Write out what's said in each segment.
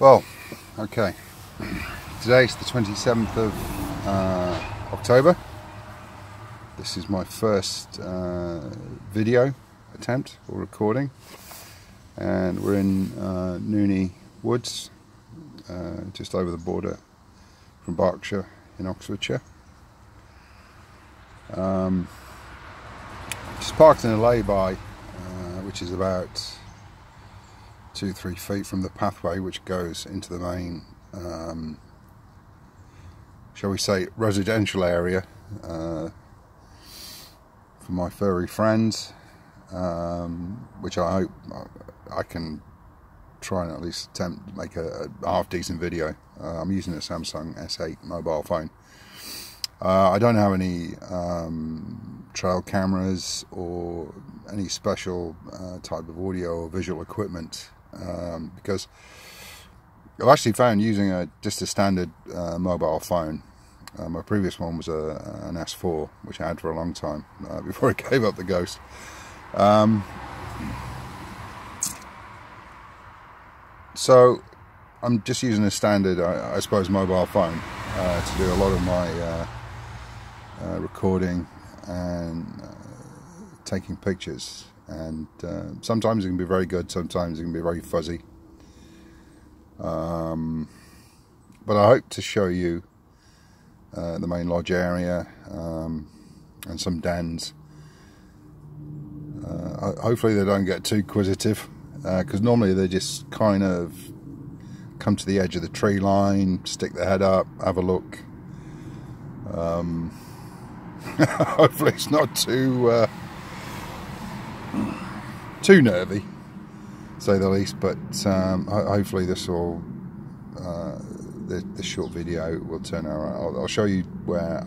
Well, okay, today's the 27th of October. This is my first video attempt or recording, and we're in Nooney Woods, just over the border from Berkshire in Oxfordshire. Just parked in a lay-by, which is about 2-3 feet from the pathway which goes into the main, shall we say, residential area for my furry friends, which I hope I can try and at least attempt to make a half decent video. I'm using a Samsung S8 mobile phone. I don't have any trail cameras or any special type of audio or visual equipment, because I've actually found using just a standard mobile phone. My previous one was an S4, which I had for a long time before I gave up the ghost. So I'm just using a standard, I suppose, mobile phone to do a lot of my recording and taking pictures, and sometimes it can be very good, sometimes it can be very fuzzy, but I hope to show you the main lodge area and some dens. Hopefully they don't get too inquisitive, because normally they just kind of come to the edge of the tree line, stick their head up, have a look. Hopefully it's not too nervy, to say the least, but hopefully this will this short video will turn out. I'll show you where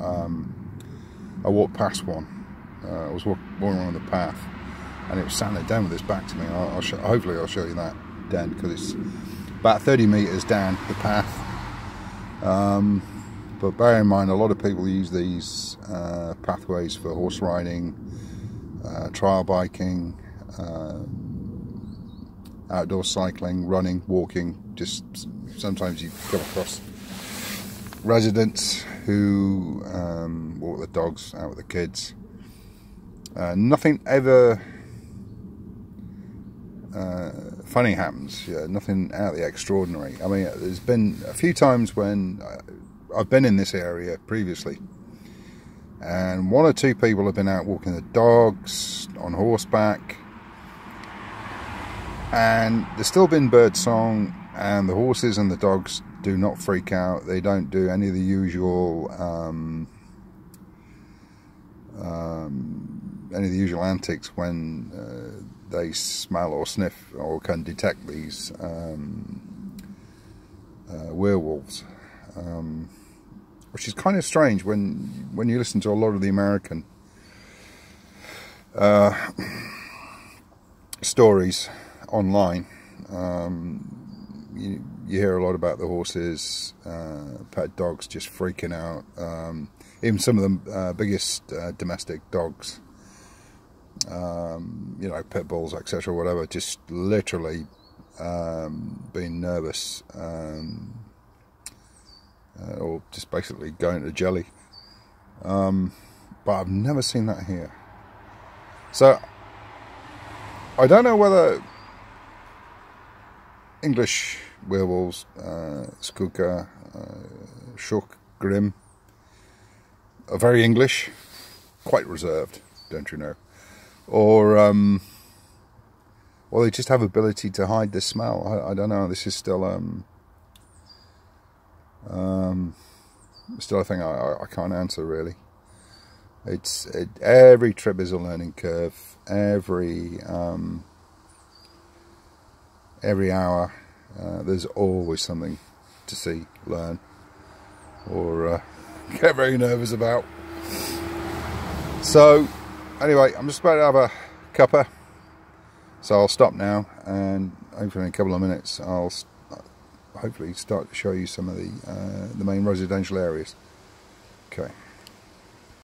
I walked past one. I was walking along the path, and it was sat there down with its back to me. Hopefully I'll show you that den, because it's about 30 meters down the path. But bear in mind, a lot of people use these pathways for horse riding, trial biking, outdoor cycling, running, walking. Just sometimes you come across residents who walk the dogs out with the kids. Nothing ever funny happens. Yeah, nothing out of the extraordinary. I mean, there's been a few times when I've been in this area previously, and one or two people have been out walking the dogs on horseback, and there's still been bird song, and the horses and the dogs do not freak out. They don't do any of the usual antics when they smell or sniff or can detect these werewolves, which is kind of strange when you listen to a lot of the American stories online. You hear a lot about the horses, pet dogs just freaking out. Even some of the biggest domestic dogs, you know, pit bulls, etc., whatever, just literally being nervous, or just basically going to jelly. But I've never seen that here. So I don't know whether English werewolves, Skugga, Shook, Grim, are very English, quite reserved, don't you know, or they just have ability to hide the smell. I don't know. This is still still a thing I can't answer really. Every trip is a learning curve. Every hour there's always something to see, learn, or get very nervous about. So anyway, I'm just about to have a cuppa, so I'll stop now, and hopefully in a couple of minutes I'll hopefully start to show you some of the main residential areas. Okay.